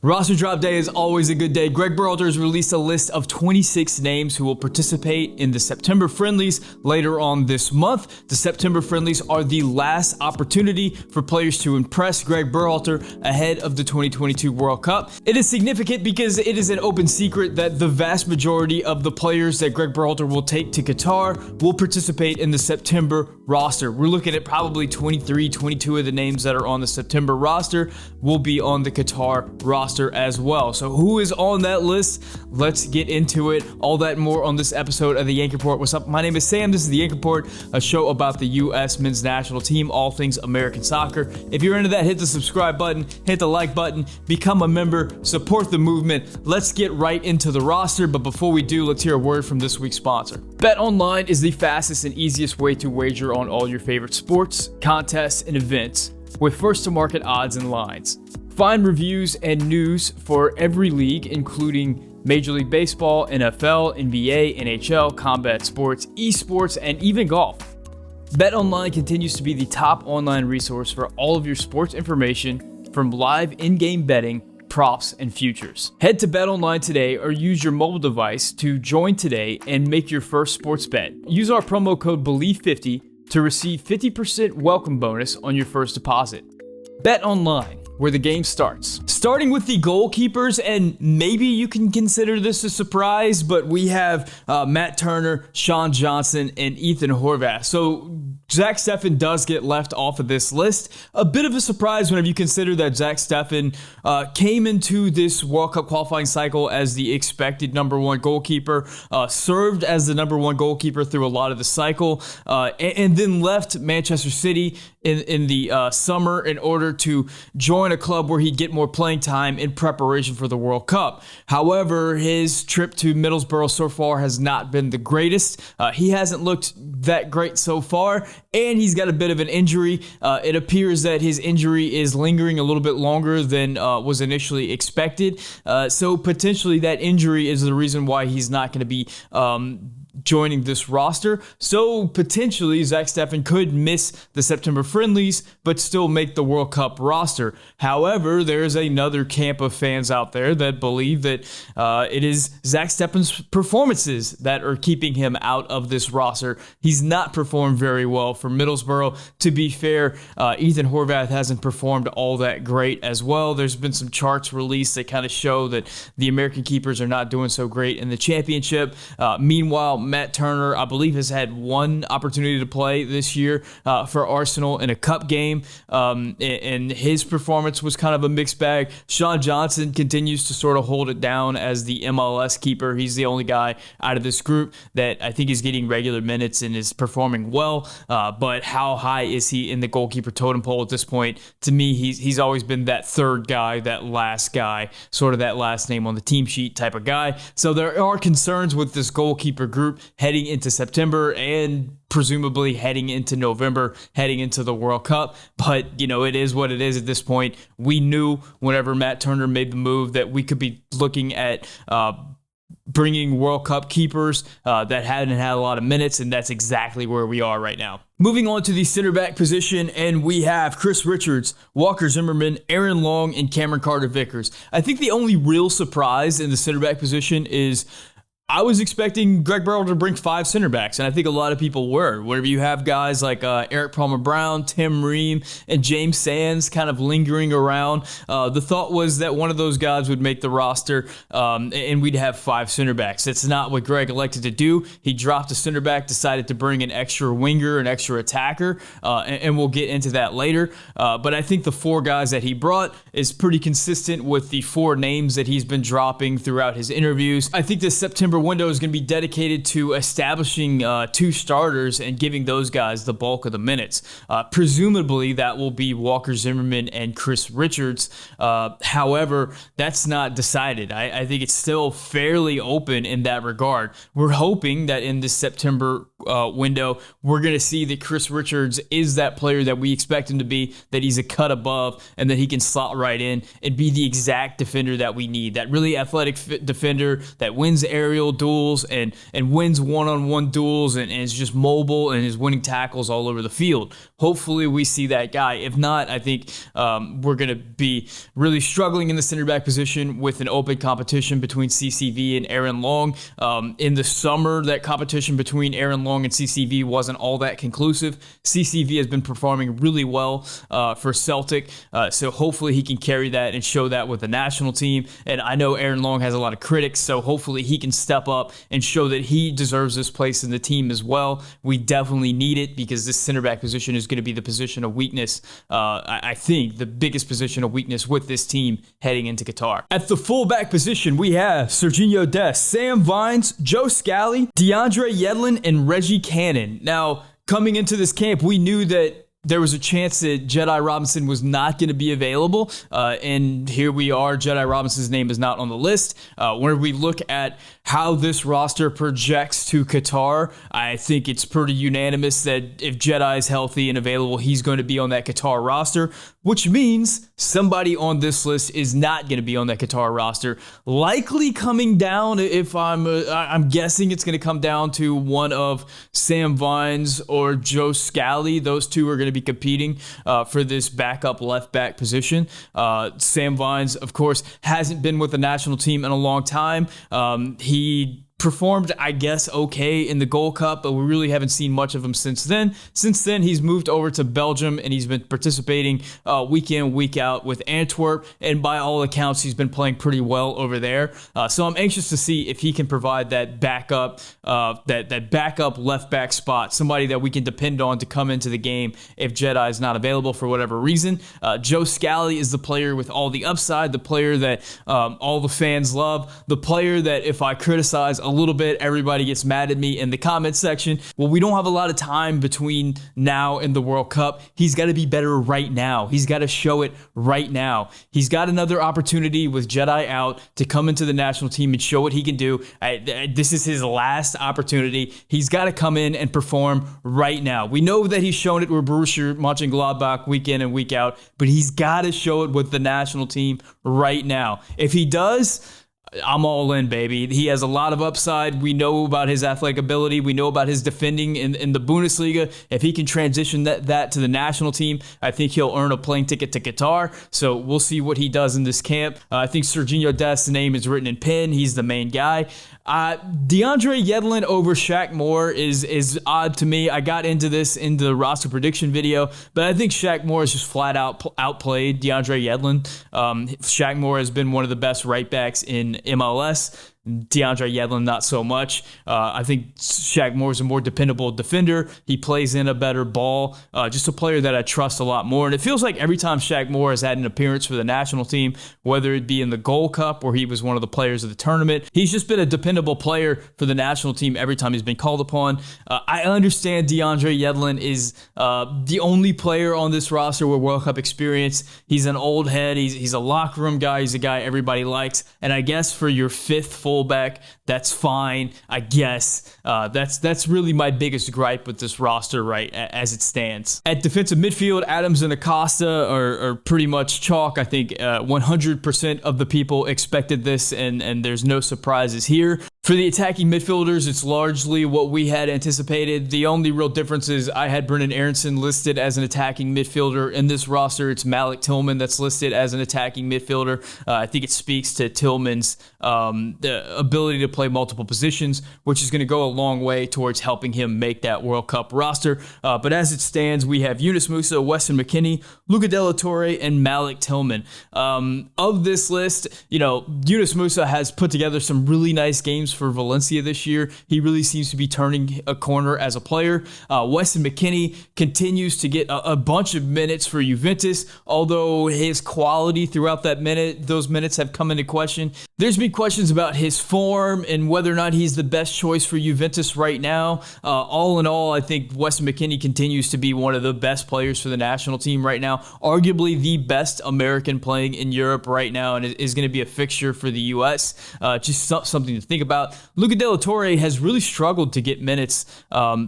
Roster drop day is always a good day. Gregg Berhalter has released a list of 26 names who will participate in the September friendlies later on this month. The September friendlies are the last opportunity for players to impress Gregg Berhalter ahead of the 2022 World Cup. It is significant because it is an open secret that the vast majority of the players that Gregg Berhalter will take to Qatar will participate in the September roster. We're looking at probably 23, 22 of the names that are on the September roster will be on the Qatar roster as well. So who is on that list? Let's get into it. All that and more on this episode of the Yankee Report. What's up? My name is Sam. This is the Yankee Report, a show about the U.S. men's national team, all things American soccer. If you're into that, hit the subscribe button, hit the like button, become a member, support the movement. Let's get right into the roster. But before we do, let's hear a word from this week's sponsor. BetOnline is the fastest and easiest way to wager on all your favorite sports, contests, and events with first-to-market odds and lines. Find reviews and news for every league, including Major League Baseball, NFL, NBA, NHL, combat sports, esports, and even golf. BetOnline continues to be the top online resource for all of your sports information, from live in-game betting, props, and futures. Head to BetOnline today or use your mobile device to join today and make your first sports bet. Use our promo code BELIEVE50 to receive 50% welcome bonus on your first deposit. BetOnline, where the game starts. Starting with the goalkeepers, and maybe you can consider this a surprise, but we have Matt Turner, Sean Johnson, and Ethan Horvath. So Zach Steffen does get left off of this list. A bit of a surprise whenever you consider that Zach Steffen came into this World Cup qualifying cycle as the expected number one goalkeeper, served as the number one goalkeeper through a lot of the cycle, and then left Manchester City in the summer in order to join a club where he'd get more playing time in preparation for the World Cup. However, his trip to Middlesbrough so far has not been the greatest. He hasn't looked that great so far, and he's got a bit of an injury. It appears that his injury is lingering a little bit longer than was initially expected. So potentially that injury is the reason why he's not going to be joining this roster. So potentially Zach Steffen could miss the September friendlies, but still make the World Cup roster. However, there is another camp of fans out there that believe that it is Zach Steffen's performances that are keeping him out of this roster. He's not performed very well for Middlesbrough. To be fair, Ethan Horvath hasn't performed all that great as well. There's been some charts released that kind of show that the American keepers are not doing so great in the championship. Meanwhile, Matt Turner, I believe, has had one opportunity to play this year for Arsenal in a cup game, and his performance was kind of a mixed bag. Sean Johnson continues to sort of hold it down as the MLS keeper. He's the only guy out of this group that I think is getting regular minutes and is performing well, but how high is he in the goalkeeper totem pole at this point? To me, he's always been that third guy, that last guy, sort of that last name on the team sheet type of guy. So there are concerns with this goalkeeper group heading into September and presumably heading into November, heading into the World Cup. But, it is what it is at this point. We knew whenever Matt Turner made the move that we could be looking at bringing World Cup keepers that hadn't had a lot of minutes, and that's exactly where we are right now. Moving on to the center back position, and we have Chris Richards, Walker Zimmerman, Aaron Long, and Cameron Carter-Vickers. I think the only real surprise in the center back position is I was expecting Gregg Berhalter to bring 5 center backs, and I think a lot of people were. Whenever you have guys like Eric Palmer-Brown, Tim Ream, and James Sands kind of lingering around, the thought was that one of those guys would make the roster, and we'd have 5 center backs. That's not what Gregg elected to do. He dropped a center back, decided to bring an extra winger, an extra attacker, and we'll get into that later. But I think the 4 guys that he brought is pretty consistent with the 4 names that he's been dropping throughout his interviews. I think this September window is going to be dedicated to establishing 2 starters and giving those guys the bulk of the minutes. Presumably, that will be Walker Zimmerman and Chris Richards. However, that's not decided. I think it's still fairly open in that regard. We're hoping that in this September window, we're going to see that Chris Richards is that player that we expect him to be, that he's a cut above, and that he can slot right in and be the exact defender that we need, that really athletic defender that wins aerial duels and wins one-on-one duels and is just mobile and is winning tackles all over the field. Hopefully we see that guy. If not, I think we're going to be really struggling in the center back position with an open competition between CCV and Aaron Long. In the summer, that competition between Aaron Long and CCV wasn't all that conclusive. CCV has been performing really well for Celtic, so hopefully he can carry that and show that with the national team. And I know Aaron Long has a lot of critics, so hopefully he can step up and show that he deserves this place in the team as well. We definitely need it because this center back position is going to be the position of weakness. I think the biggest position of weakness with this team heading into Qatar. At the fullback position, we have Serginho Dest, Sam Vines, Joe Scally, DeAndre Yedlin, and Reggie Cannon. Now, coming into this camp, we knew that there was a chance that Jedi Robinson was not going to be available, and here we are. Jedi Robinson's name is not on the list. When we look at how this roster projects to Qatar, I think it's pretty unanimous that if Jedi is healthy and available, he's going to be on that Qatar roster, which means somebody on this list is not going to be on that Qatar roster. Likely coming down, if I'm guessing it's going to come down to one of Sam Vines or Joe Scally. Those two are going to be competing for this backup left back position. Sam Vines, of course, hasn't been with the national team in a long time. He performed, I guess, okay in the Gold Cup, but we really haven't seen much of him since then. Since then, he's moved over to Belgium, and he's been participating week in, week out with Antwerp, and by all accounts, he's been playing pretty well over there. So I'm anxious to see if he can provide that backup, that backup left back spot, somebody that we can depend on to come into the game if Jedi is not available for whatever reason. Joe Scally is the player with all the upside, the player that all the fans love, the player that if I criticize a little bit, everybody gets mad at me in the comments section. Well, we don't have a lot of time between now and the World Cup. He's got to be better right now. He's got to show it right now. He's got another opportunity with Jedi out to come into the national team and show what he can do. This is his last opportunity. He's got to come in and perform right now. We know that he's shown it with Borussia Mönchengladbach week in and week out, but he's got to show it with the national team right now. If he does, I'm all in, baby. He has a lot of upside. We know about his athletic ability. We know about his defending in the Bundesliga. If he can transition that to the national team, I think he'll earn a plane ticket to Qatar. So we'll see what he does in this camp. I think Serginho Dest's name is written in pen. He's the main guy. DeAndre Yedlin over Shaq Moore is odd to me. I got into this in the roster prediction video, but I think Shaq Moore has just flat out outplayed DeAndre Yedlin. Shaq Moore has been one of the best right backs in MLS. DeAndre Yedlin, not so much. I think Shaq Moore is a more dependable defender. He plays in a better ball. Just a player that I trust a lot more. And it feels like every time Shaq Moore has had an appearance for the national team, whether it be in the Gold Cup or he was one of the players of the tournament, he's just been a dependable player for the national team every time he's been called upon. I understand DeAndre Yedlin is the only player on this roster with World Cup experience. He's an old head. He's a locker room guy. He's a guy everybody likes. And I guess for your fifth fullback, that's fine, I guess. That's really my biggest gripe with this roster right as it stands. At defensive midfield, Adams and Acosta are pretty much chalk. I think 100% of the people expected this, and there's no surprises here. For the attacking midfielders, it's largely what we had anticipated. The only real difference is I had Brennan Aronson listed as an attacking midfielder. In this roster, it's Malik Tillman that's listed as an attacking midfielder. I think it speaks to Tillman's ability to play multiple positions, which is going to go a long way towards helping him make that World Cup roster. But as it stands, we have Yunus Musa, Weston McKennie, Luca De La Torre, and Malik Tillman. Of this list, Yunus Musa has put together some really nice games for Valencia this year. He really seems to be turning a corner as a player. Weston McKennie continues to get a bunch of minutes for Juventus, although his quality throughout those minutes have come into question. There's been questions about his form and whether or not he's the best choice for Juventus right now. All in all, I think Weston McKennie continues to be one of the best players for the national team right now, arguably the best American playing in Europe right now, and is going to be a fixture for the U.S. Just something to think about. Luca De La Torre has really struggled to get minutes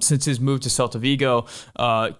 since his move to Celta Vigo.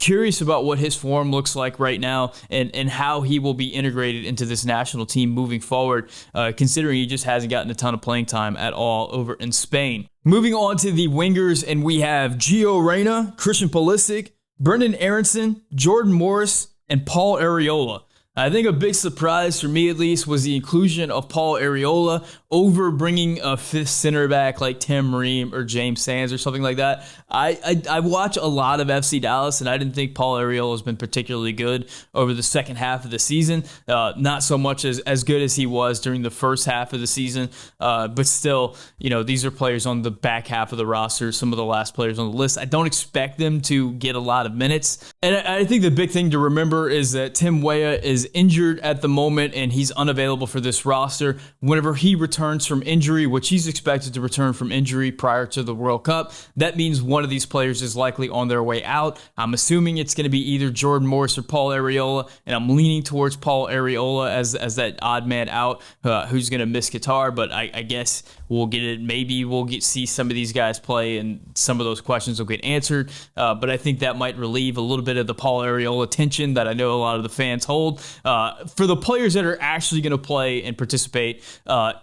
Curious about what his form looks like right now and how he will be integrated into this national team moving forward, considering he just hasn't gotten a ton of playing time at all over in Spain. Moving on to the wingers, and we have Gio Reyna, Christian Pulisic, Brendan Aronson, Jordan Morris, and Paul Areola. I think a big surprise for me, at least, was the inclusion of Paul Areola over bringing a fifth center back like Tim Ream or James Sands or something like that. I watch a lot of FC Dallas, and I didn't think Paul Areola has been particularly good over the second half of the season. Not so much as good as he was during the first half of the season, but still, these are players on the back half of the roster, some of the last players on the list. I don't expect them to get a lot of minutes. And I think the big thing to remember is that Tim Weah is injured at the moment, and he's unavailable for this roster. Whenever he returns from injury, which he's expected to return from injury prior to the World Cup, that means one of these players is likely on their way out. I'm assuming it's going to be either Jordan Morris or Paul Areola, and I'm leaning towards Paul Areola as that odd man out who's going to miss Qatar, but I guess we'll get it. Maybe we'll see some of these guys play, and some of those questions will get answered, but I think that might relieve a little bit of the Paul Areola tension that I know a lot of the fans hold. For the players that are actually going to play and participate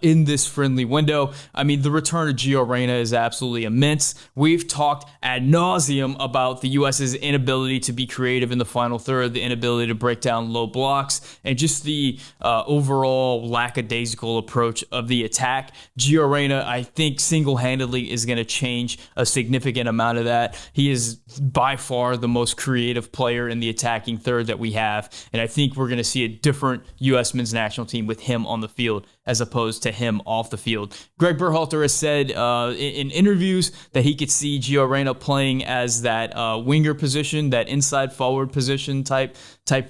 in this friendly window, I mean, the return of Gio Reyna is absolutely immense. We've talked ad nauseum about the U.S.'s inability to be creative in the final third, the inability to break down low blocks, and just the overall lackadaisical approach of the attack. Gio Reyna, I think, single-handedly is going to change a significant amount of that. He is by far the most creative player in the attacking third that we have, and I think we're going to see a different U.S. men's national team with him on the field as opposed to him off the field. Gregg Berhalter has said in interviews that he could see Gio Reyna playing as that winger position, that inside forward position type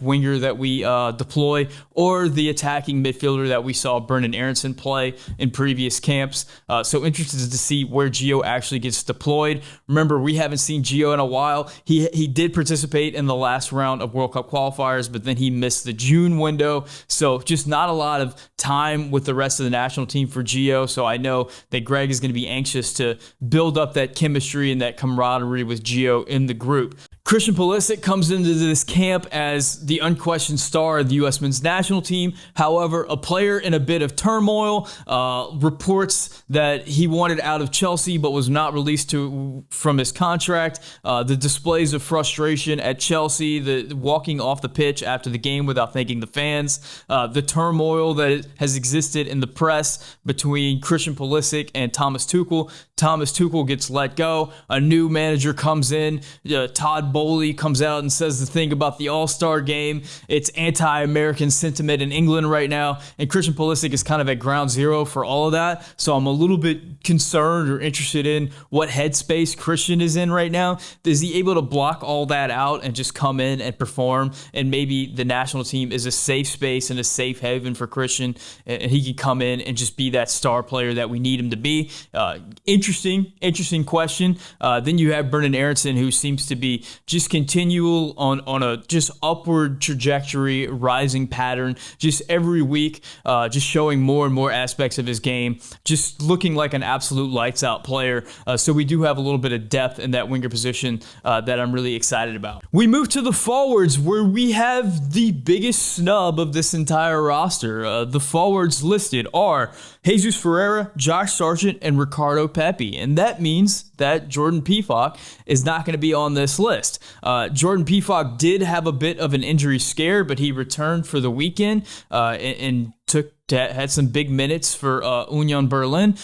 winger that we deploy, or the attacking midfielder that we saw Brendan Aronson play in previous camps. So interested to see where Gio actually gets deployed. Remember, we haven't seen Gio in a while. He did participate in the last round of World Cup qualifiers, but then he missed the June window. So just not a lot of time with the rest of the national team for Gio. So I know that Gregg is going to be anxious to build up that chemistry and that camaraderie with Gio in the group. Christian Pulisic comes into this camp as the unquestioned star of the U.S. men's national team. However, a player in a bit of turmoil. Reports that he wanted out of Chelsea but was not released from his contract. The displays of frustration at Chelsea, the walking off the pitch after the game without thanking the fans, the turmoil that has existed in the press between Christian Pulisic and Thomas Tuchel. Thomas Tuchel gets let go. A new manager comes in. Todd Bowley comes out and says the thing about the All-Star game. It's anti-American sentiment in England right now, and Christian Pulisic is kind of at ground zero for all of that. So I'm a little bit concerned or interested in what headspace Christian is in right now. Is he able to block all that out and just come in and perform? And maybe the national team is a safe space and a safe haven for Christian, and he can come in and just be that star player that we need him to be. Interesting question. Then you have Brendan Aronson, who seems to be just continual on a just upward trajectory, rising pattern, just every week, just showing more and more aspects of his game, just looking like an absolute lights out player. So we do have a little bit of depth in that winger position that I'm really excited about. We move to the forwards, where we have the biggest snub of this entire roster. The forwards listed are Jesus Ferreira, Josh Sargent, and Ricardo Pepi. And that means that Jordan Pefok is not going to be on this list. Jordan Pefok did have a bit of an injury scare, but he returned for the weekend and had some big minutes for Union Berlin.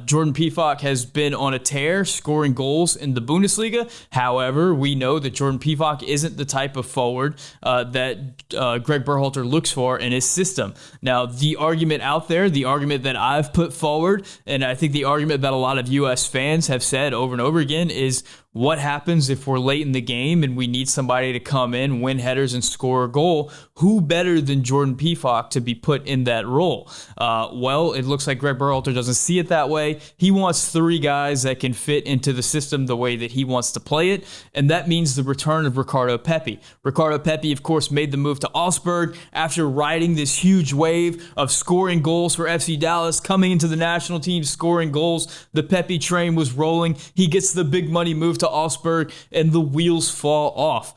Jordan Pefok has been on a tear, scoring goals in the Bundesliga. However, we know that Jordan Pefok isn't the type of forward that Gregg Berhalter looks for in his system. Now, the argument out there, the argument that I've put forward, and I think the argument that a lot of U.S. fans have said over and over again, is what happens if we're late in the game and we need somebody to come in, win headers, and score a goal? Who better than Jordan Pefok to be put in in that role. Well, it looks like Gregg Berhalter doesn't see it that way. He wants 3 guys that can fit into the system the way that he wants to play it, and that means the return of Ricardo Pepi. Ricardo Pepi, of course, made the move to Augsburg after riding this huge wave of scoring goals for FC Dallas, coming into the national team, scoring goals. The Pepi train was rolling. He gets the big money move to Augsburg, and the wheels fall off.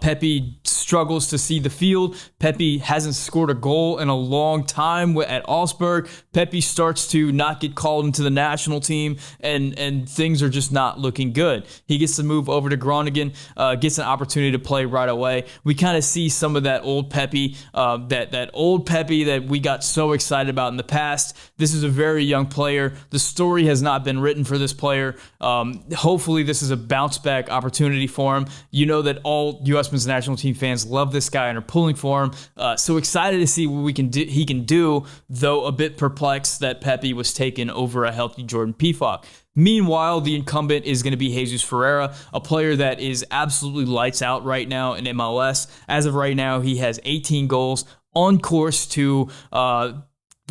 Pepi struggles to see the field. Pepi hasn't scored a goal in a long time at Augsburg. Pepi starts to not get called into the national team, and things are just not looking good. He gets to move over to Groningen, gets an opportunity to play right away. We kind of see some of that old Pepi, that old Pepi that we got so excited about in the past. This is a very young player. The story has not been written for this player. Hopefully this is a bounce back opportunity for him. You know that all U.S. men's national team fans love this guy and are pulling for him. So excited to see what he can do, though a bit perplexed that Pepi was taken over a healthy Jordan Pefok. Meanwhile, the incumbent is going to be Jesus Ferreira, a player that is absolutely lights out right now in MLS. As of right now, he has 18 goals, on course to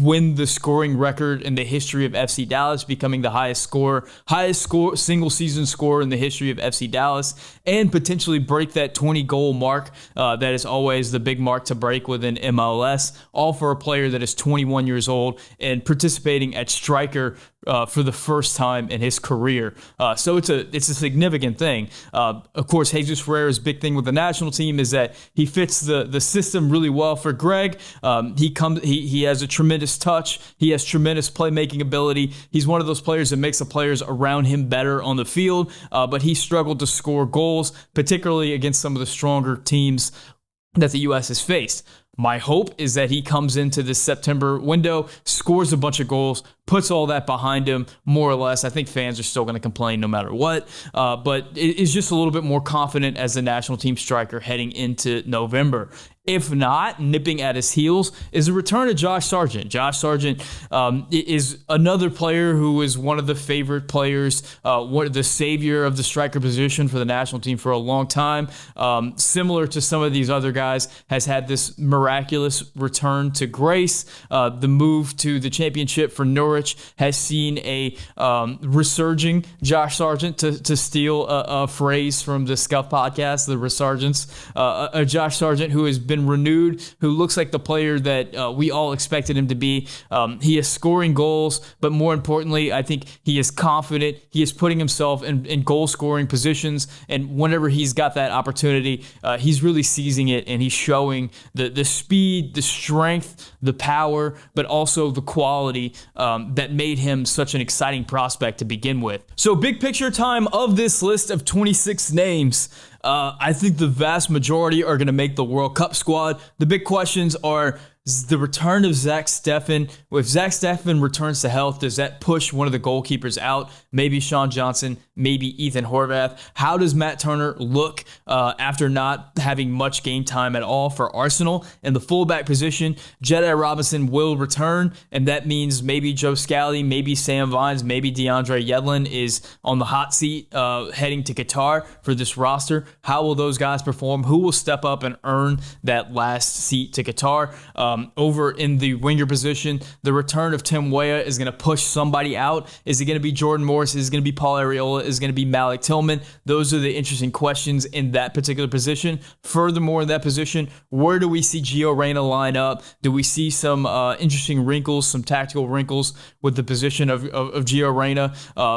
win the scoring record in the history of FC Dallas, becoming the highest single season scorer in the history of FC Dallas, and potentially break that 20-goal mark. That is always the big mark to break within MLS, all for a player that is 21 years old and participating at striker for the first time in his career. So it's a significant thing. Of course, Jesus Ferreira's big thing with the national team is that he fits the system really well for Gregg. He has a tremendous touch. He has tremendous playmaking ability. He's one of those players that makes the players around him better on the field, but he struggled to score goals, particularly against some of the stronger teams that the U.S. has faced. My hope is that he comes into this September window, scores a bunch of goals, puts all that behind him, more or less. I think fans are still going to complain no matter what, but is just a little bit more confident as the national team striker heading into November. If not, nipping at his heels is the return of Josh Sargent. Josh Sargent is another player who is one of the favorite players, the savior of the striker position for the national team for a long time. Similar to some of these other guys, has had this miraculous return to grace. The move to the championship for Norwich has seen a resurging Josh Sargent, to steal a phrase from the Scuff podcast, the Resurgence. A Josh Sargent who has been renewed, who looks like the player that we all expected him to be. He is scoring goals, but more importantly, I think he is confident. He is putting himself in goal-scoring positions, and whenever he's got that opportunity, he's really seizing it, and he's showing the speed, the strength, the power, but also the quality that made him such an exciting prospect to begin with. So big picture time of this list of 26 names. I think the vast majority are going to make the World Cup squad. The big questions are the return of Zach Steffen. If Zach Steffen returns to health, does that push one of the goalkeepers out? Maybe Sean Johnson, maybe Ethan Horvath. How does Matt Turner look after not having much game time at all for Arsenal? In the fullback position, Jedi Robinson will return, and that means maybe Joe Scally, maybe Sam Vines, maybe DeAndre Yedlin is on the hot seat heading to Qatar for this roster. How will those guys perform? Who will step up and earn that last seat to Qatar? Over in the winger position, the return of Tim Weah is going to push somebody out. Is it going to be Jordan Morris? Is it going to be Paul Arriola? Is it going to be Malik Tillman? Those are the interesting questions in that particular position. Furthermore, in that position, where do we see Gio Reyna line up? Do we see some interesting wrinkles, some tactical wrinkles with the position of Gio Reyna?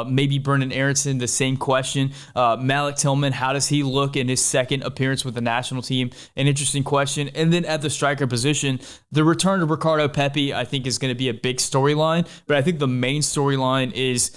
Maybe Brendan Aronson, the same question. Malik Tillman, how does he look in his second appearance with the national team? An interesting question. And then at the striker position, the return of Ricardo Pepi, I think, is going to be a big storyline, but I think the main storyline is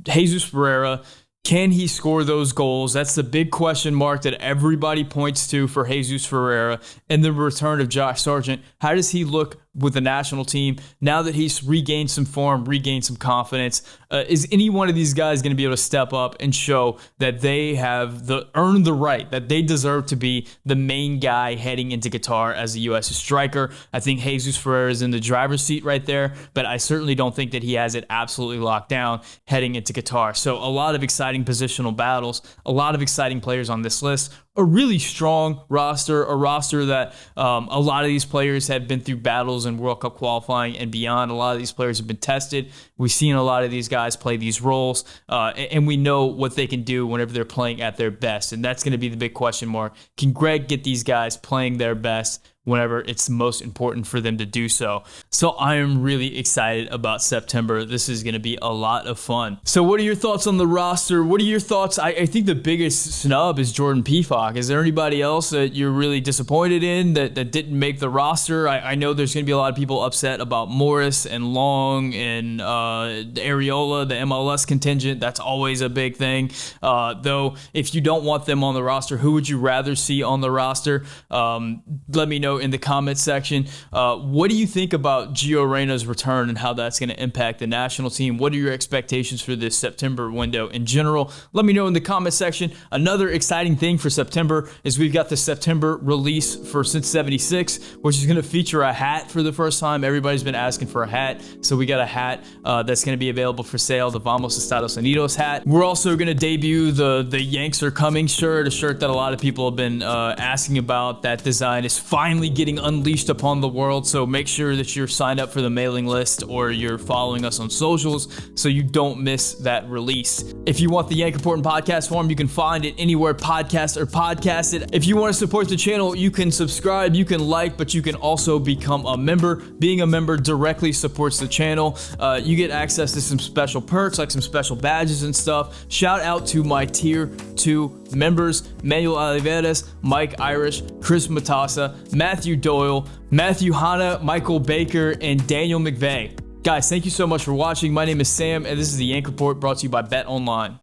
Jesus Ferreira. Can he score those goals? That's the big question mark that everybody points to for Jesus Ferreira. And the return of Josh Sargent. How does he look with the national team now that he's regained some form, regained some confidence? Is any one of these guys going to be able to step up and show that they have earned the right, that they deserve to be the main guy heading into Qatar as the U.S. striker? I think Jesus Ferreira is in the driver's seat right there, but I certainly don't think that he has it absolutely locked down heading into Qatar. So a lot of exciting positional battles, a lot of exciting players on this list. a really strong roster, a roster that a lot of these players have been through battles in World Cup qualifying and beyond. A lot of these players have been tested. We've seen a lot of these guys play these roles, and we know what they can do whenever they're playing at their best. And that's going to be the big question mark. Can Gregg get these guys playing their best whenever it's most important for them to do so? So I am really excited about September. This is going to be a lot of fun. So what are your thoughts on the roster? What are your thoughts? I think the biggest snub is Jordan Pefok. Is there anybody else that you're really disappointed in that didn't make the roster? I know there's going to be a lot of people upset about Morris and Long and Areola, the MLS contingent. That's always a big thing. Though, if you don't want them on the roster, who would you rather see on the roster? Let me know in the comments section. What do you think about Gio Reyna's return and how that's going to impact the national team? What are your expectations for this September window in general? Let me know in the comment section. Another exciting thing for September is we've got the September release for Since 76, which is going to feature a hat for the first time. Everybody's been asking for a hat, so we got a hat that's going to be available for sale, the Vamos Estados Unidos hat. We're also going to debut the Yanks Are Coming shirt, a shirt that a lot of people have been asking about. That design is finally getting unleashed upon the world, so make sure that you're signed up for the mailing list or you're following us on socials so you don't miss that release. If you want the Yank Report and podcast form, you can find it anywhere podcasts are podcasted. If you want to support the channel, you can subscribe, you can like, but you can also become a member. Being a member directly supports the channel. You get access to some special perks, like some special badges and stuff. Shout out to my tier 2 members: Manuel Oliveras, Mike Irish, Chris Matassa, Matthew Doyle, Matthew Hanna, Michael Baker, and Daniel McVeigh. Guys, thank you so much for watching. My name is Sam, and this is the Yank Report brought to you by Bet Online.